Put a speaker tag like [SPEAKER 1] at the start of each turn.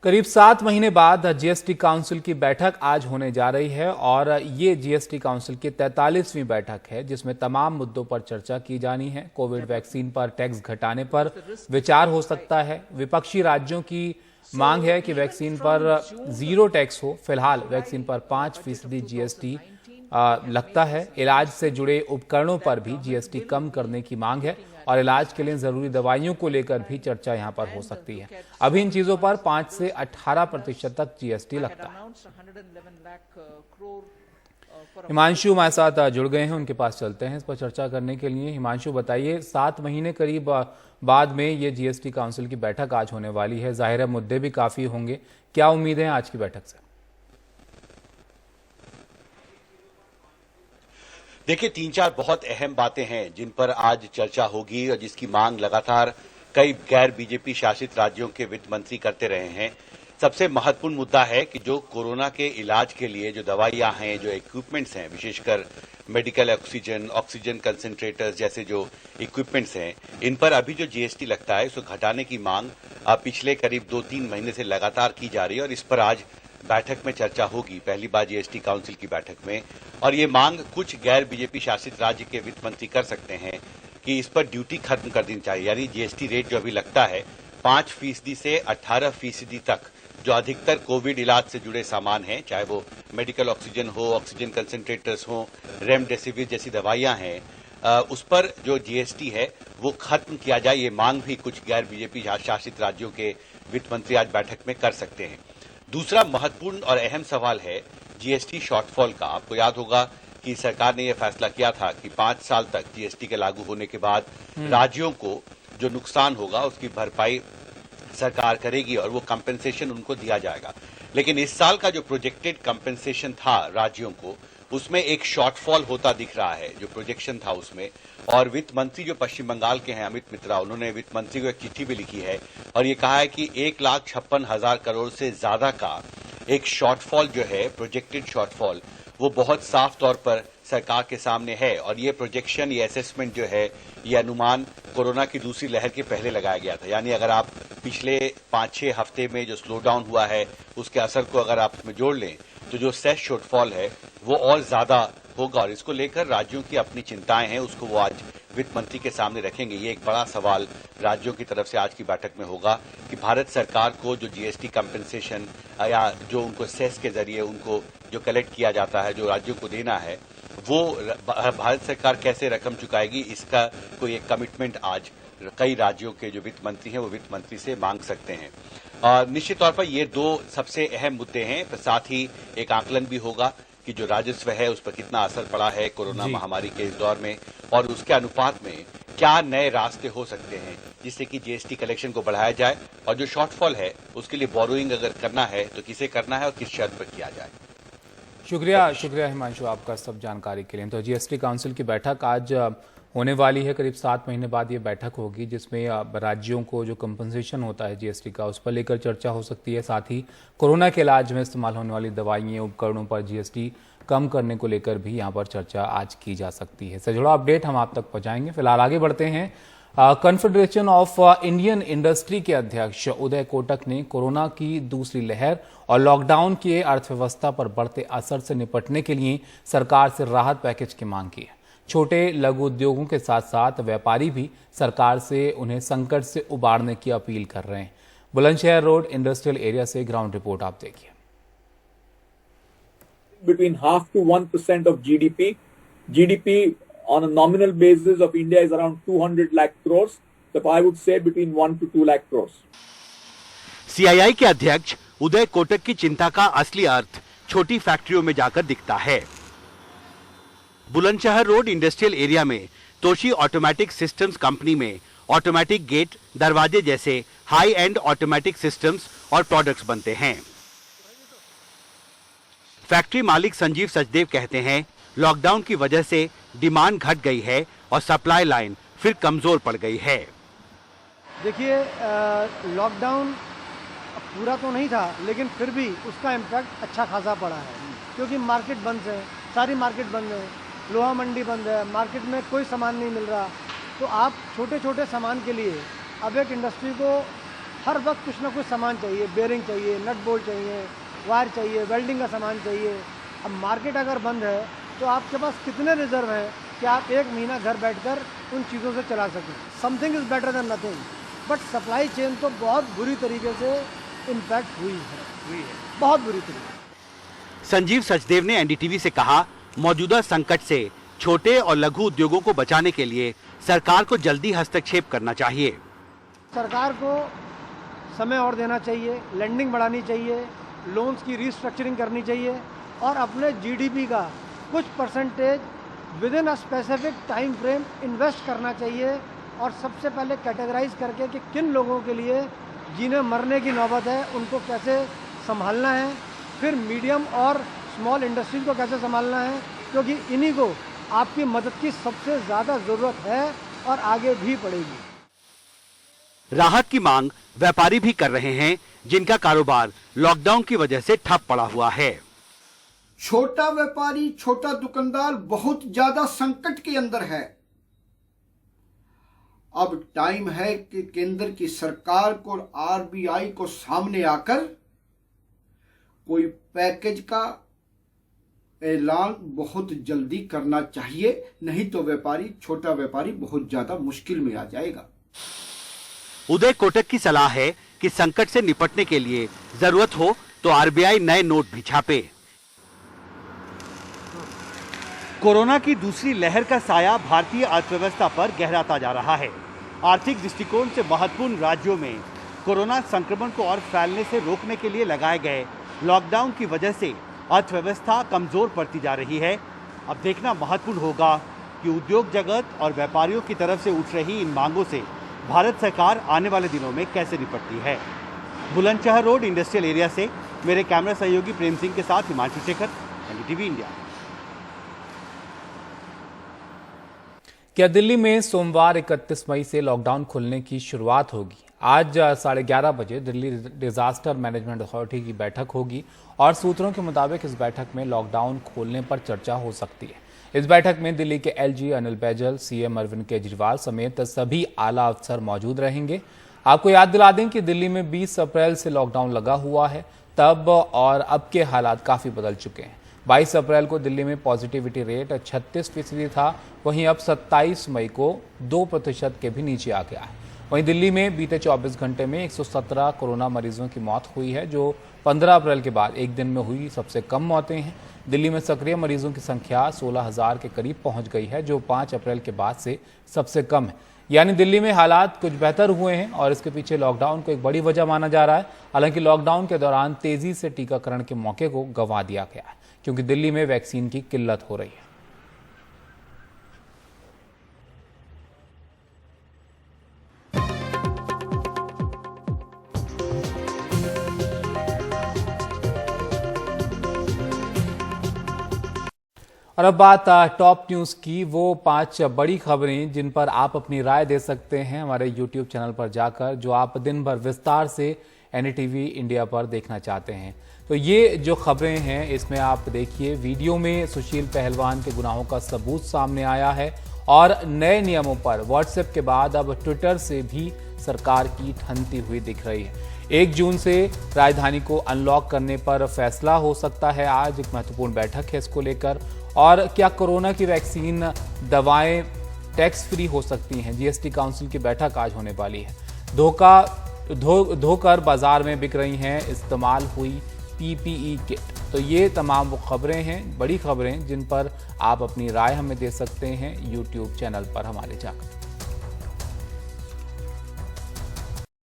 [SPEAKER 1] करीब 7 महीने बाद जीएसटी काउंसिल की बैठक आज होने जा रही है और ये जीएसटी काउंसिल की 43वीं बैठक है जिसमें तमाम मुद्दों पर चर्चा की जानी है। कोविड वैक्सीन पर टैक्स घटाने पर विचार हो सकता है। विपक्षी राज्यों की मांग है कि वैक्सीन पर जीरो टैक्स हो। फिलहाल वैक्सीन पर 5% जीएसटी लगता है। इलाज से जुड़े उपकरणों पर भी जीएसटी कम करने की मांग है और इलाज के लिए जरूरी दवाइयों को लेकर भी चर्चा यहां पर हो सकती है। अभी इन चीजों पर 5 से 18% तक जीएसटी लगता है। हिमांशु हमारे साथ जुड़ गए हैं, उनके पास चलते हैं इस पर चर्चा करने के लिए। हिमांशु बताइए, 7 महीने करीब बाद में ये जीएसटी काउंसिल की बैठक आज होने वाली है। जाहिर है मुद्दे भी काफी होंगे, क्या उम्मीद है आज की बैठक से?
[SPEAKER 2] देखिए, 3-4 बहुत अहम बातें हैं जिन पर आज चर्चा होगी और जिसकी मांग लगातार कई गैर बीजेपी शासित राज्यों के वित्त मंत्री करते रहे हैं। सबसे महत्वपूर्ण मुद्दा है कि जो कोरोना के इलाज के लिए जो दवाइयां हैं, जो इक्विपमेंट्स हैं, विशेषकर मेडिकल ऑक्सीजन, ऑक्सीजन कंसंट्रेटर्स जैसे जो इक्विपमेंट्स हैं, इन पर अभी जो जीएसटी लगता है उसको घटाने की मांग पिछले करीब 2-3 महीने से लगातार की जा रही है और इस पर आज बैठक में चर्चा होगी, पहली बार जीएसटी काउंसिल की बैठक में। और ये मांग कुछ गैर बीजेपी शासित राज्य के वित्त मंत्री कर सकते हैं कि इस पर ड्यूटी खत्म कर देनी चाहिए, यानी जीएसटी रेट जो अभी लगता है 5% से 18% तक, जो अधिकतर कोविड इलाज से जुड़े सामान हैं, चाहे वो मेडिकल ऑक्सीजन हो, ऑक्सीजन कंसंट्रेटर्स हो, रेमडेसिविर जैसी दवाइयां हैं, उस पर जो जीएसटी है वो खत्म किया जाए। ये मांग भी कुछ गैर बीजेपी शासित राज्यों के वित्त मंत्री आज बैठक में कर सकते हैं। दूसरा महत्वपूर्ण और अहम सवाल है जीएसटी शॉर्टफॉल का। आपको याद होगा कि सरकार ने यह फैसला किया था कि 5 साल तक जीएसटी के लागू होने के बाद राज्यों को जो नुकसान होगा उसकी भरपाई सरकार करेगी और वो कंपेंसेशन उनको दिया जाएगा। लेकिन इस साल का जो प्रोजेक्टेड कंपेंसेशन था राज्यों को, उसमें एक शॉर्टफॉल होता दिख रहा है, जो प्रोजेक्शन था उसमें। और वित्त मंत्री जो पश्चिम बंगाल के हैं, अमित मित्रा, उन्होंने वित्त मंत्री को एक चिट्ठी भी लिखी है और ये कहा है कि 1,56,000 करोड़ से ज्यादा का एक शॉर्टफॉल जो है, प्रोजेक्टेड शॉर्टफॉल, वो बहुत साफ तौर पर सरकार के सामने है। और ये प्रोजेक्शन, ये असेसमेंट जो है, ये अनुमान कोरोना की दूसरी लहर के पहले लगाया गया था। यानी अगर आप पिछले 5-6 हफ्ते में जो स्लो डाउन हुआ है उसके असर को अगर आप इसमें जोड़ लें तो जो सेस शॉर्टफॉल है वो और ज्यादा होगा। और इसको लेकर राज्यों की अपनी चिंताएं हैं, उसको वो आज वित्त मंत्री के सामने रखेंगे। ये एक बड़ा सवाल राज्यों की तरफ से आज की बैठक में होगा कि भारत सरकार को जो जीएसटी कंपेंसेशन या जो उनको सेस के जरिए उनको जो कलेक्ट किया जाता है, जो राज्यों को देना है, वो भारत सरकार कैसे रकम चुकाएगी, इसका कोई एक कमिटमेंट आज कई राज्यों के जो वित्त मंत्री हैं वो वित्त मंत्री से मांग सकते हैं। निश्चित तौर पर ये 2 सबसे अहम मुद्दे हैं। साथ ही एक आकलन भी होगा कि जो राजस्व है उस पर कितना असर पड़ा है कोरोना महामारी के इस दौर में और उसके अनुपात में क्या नए रास्ते हो सकते हैं जिससे कि जीएसटी कलेक्शन को बढ़ाया जाए। और जो शॉर्टफॉल है उसके लिए बोरोइंग अगर करना है तो किसे करना है और किस शर्त पर किया जाए।
[SPEAKER 1] शुक्रिया हिमांशु आपका सब जानकारी के लिए। तो जीएसटी काउंसिल की बैठक आज होने वाली है। करीब 7 महीने बाद ये बैठक होगी जिसमें राज्यों को जो कंपनसेशन होता है जीएसटी का, उस पर लेकर चर्चा हो सकती है। साथ ही कोरोना के इलाज में इस्तेमाल होने वाली दवाइयां, उपकरणों पर जीएसटी कम करने को लेकर भी यहाँ पर चर्चा आज की जा सकती है। इससे जुड़ा अपडेट हम आप तक पहुंचाएंगे। फिलहाल आगे बढ़ते हैं। कॉन्फेडरेशन ऑफ इंडियन इंडस्ट्री के अध्यक्ष उदय कोटक ने कोरोना की दूसरी लहर और लॉकडाउन की अर्थव्यवस्था पर बढ़ते असर से निपटने के लिए सरकार से राहत पैकेज की मांग की है। छोटे लघु उद्योगों के साथ साथ व्यापारी भी सरकार से उन्हें संकट से उबारने की अपील कर रहे हैं। बुलंदशहर रोड इंडस्ट्रियल एरिया से ग्राउंड रिपोर्ट आप देखिए।
[SPEAKER 3] Between 0.5 to 1% of GDP on a nominal basis of India is around 200 lakh crores. So I would say between 1 to 2 lakh crores.
[SPEAKER 2] CII के अध्यक्ष उदय कोटक की चिंता का असली अर्थ छोटी फैक्ट्रियों में जाकर दिखता है। बुलंदशहर रोड इंडस्ट्रियल एरिया में तोशी ऑटोमेटिक सिस्टम्स कंपनी में ऑटोमेटिक गेट, दरवाजे जैसे हाई एंड ऑटोमेटिक सिस्टम्स और प्रोडक्ट्स बनते हैं। फैक्ट्री मालिक संजीव सचदेव कहते हैं, लॉकडाउन की वजह से डिमांड घट गई है और सप्लाई लाइन फिर कमजोर पड़ गई है।
[SPEAKER 4] देखिए, लॉकडाउन पूरा तो नहीं था लेकिन फिर भी उसका इम्पैक्ट अच्छा खासा पड़ा है क्योंकि मार्केट बंद है, सारी मार्केट बंद है, लोहा मंडी बंद है, मार्केट में कोई सामान नहीं मिल रहा। तो आप छोटे छोटे सामान के लिए अब एक इंडस्ट्री को हर वक्त कुछ ना कुछ सामान चाहिए, बेयरिंग चाहिए, नट बोल्ट चाहिए, वायर चाहिए, वेल्डिंग का सामान चाहिए। अब मार्केट अगर बंद है तो आपके पास कितने रिजर्व हैं कि आप 1 महीना घर बैठकर उन चीज़ों से चला सकें। Something is better than nothing, but supply chain तो बहुत बुरी तरीके से इम्पैक्ट हुई है, बहुत बुरी तरीके।
[SPEAKER 2] संजीव सचदेव ने एनडीटीवी से कहा, मौजूदा संकट से छोटे और लघु उद्योगों को बचाने के लिए सरकार को जल्दी हस्तक्षेप करना चाहिए।
[SPEAKER 4] सरकार को समय और देना चाहिए, लेंडिंग बढ़ानी चाहिए, लोन्स की रीस्ट्रक्चरिंग करनी चाहिए और अपने जीडीपी का कुछ percentage with in a specific time frame invest करना चाहिए और सबसे पहले कैटेगराइज करके कि किन लोगों के लिए जिन्हें मरने की नौबत है उनको कैसे संभालना है, फिर मीडियम और स्मॉल इंडस्ट्रीज को कैसे संभालना है, क्योंकि इन्हीं को आपकी मदद की सबसे ज़्यादा ज़रूरत है और आगे भी पड़ेगी।
[SPEAKER 2] राहत की मांग व्यापारी भी कर रहे हैं, जिनका कारोबार लॉकडाउन की वजह से ठप पड़ा हुआ है।
[SPEAKER 5] छोटा व्यापारी, छोटा दुकानदार बहुत ज्यादा संकट के अंदर है। अब टाइम है कि केंद्र की सरकार को और आरबीआई को सामने आकर कोई पैकेज का ऐलान बहुत जल्दी करना चाहिए, नहीं तो व्यापारी, छोटा व्यापारी बहुत ज्यादा मुश्किल में आ जाएगा।
[SPEAKER 2] उदय कोटक की सलाह है कि संकट से निपटने के लिए जरूरत हो तो आरबीआई नए नोट भी छापे। कोरोना की दूसरी लहर का साया भारतीय अर्थव्यवस्था पर गहराता जा रहा है। आर्थिक दृष्टिकोण से महत्वपूर्ण राज्यों में कोरोना संक्रमण को और फैलने से रोकने के लिए लगाए गए लॉकडाउन की वजह से अर्थव्यवस्था कमजोर पड़ती जा रही है। अब देखना महत्वपूर्ण होगा कि उद्योग जगत और व्यापारियों की तरफ से उठ रही इन मांगों से भारत सरकार आने वाले दिनों में कैसे निपटती है। बुलंदशहर रोड इंडस्ट्रियल एरिया से मेरे कैमरा सहयोगी प्रेम सिंह के साथ हिमांशु शेखर, एनडीटीवी इंडिया।
[SPEAKER 1] क्या दिल्ली में सोमवार 31 मई से लॉकडाउन खुलने की शुरुआत होगी? आज 11:30 बजे दिल्ली डिजास्टर मैनेजमेंट अथॉरिटी की बैठक होगी और सूत्रों के मुताबिक इस बैठक में लॉकडाउन खोलने पर चर्चा हो सकती है। इस बैठक में दिल्ली के एलजी अनिल बैजल, सीएम अरविंद केजरीवाल समेत सभी आला अफसर मौजूद रहेंगे। आपको याद दिला दें कि दिल्ली में 20 अप्रैल से लॉकडाउन लगा हुआ है। तब और अब के हालात काफी बदल चुके हैं। 22 अप्रैल को दिल्ली में पॉजिटिविटी रेट 36% था, वहीं अब 27 मई को 2% के भी नीचे आ गया है। वहीं दिल्ली में बीते 24 घंटे में 117 कोरोना मरीजों की मौत हुई है, जो 15 अप्रैल के बाद एक दिन में हुई सबसे कम मौतें हैं। दिल्ली में सक्रिय मरीजों की संख्या 16,000 के करीब पहुंच गई है, जो 5 अप्रैल के बाद से सबसे कम है। यानी दिल्ली में हालात कुछ बेहतर हुए हैं और इसके पीछे लॉकडाउन को एक बड़ी वजह माना जा रहा है। हालांकि लॉकडाउन के दौरान तेजी से टीकाकरण के मौके को गंवा दिया गया है, क्योंकि दिल्ली में वैक्सीन की किल्लत हो रही है। और अब बात टॉप न्यूज की, वो 5 बड़ी खबरें जिन पर आप अपनी राय दे सकते हैं हमारे यूट्यूब चैनल पर जाकर, जो आप दिन भर विस्तार से एनडीटीवी इंडिया पर देखना चाहते हैं। तो ये जो खबरें हैं इसमें आप देखिए, वीडियो में सुशील पहलवान के गुनाहों का सबूत सामने आया है और नए नियमों पर व्हाट्सएप के बाद अब ट्विटर से भी सरकार की ठनती हुई दिख रही है। 1 जून से राजधानी को अनलॉक करने पर फैसला हो सकता है। आज एक महत्वपूर्ण बैठक है इसको लेकर। और क्या कोरोना की वैक्सीन, दवाएं टैक्स फ्री हो सकती हैं? जीएसटी काउंसिल की बैठक आज होने वाली है। धोकर बाजार में बिक रही हैं इस्तेमाल हुई पीपीई किट। तो ये तमाम वो खबरें हैं, बड़ी खबरें, जिन पर आप अपनी राय हमें दे सकते हैं यूट्यूब चैनल पर हमारे जाकर।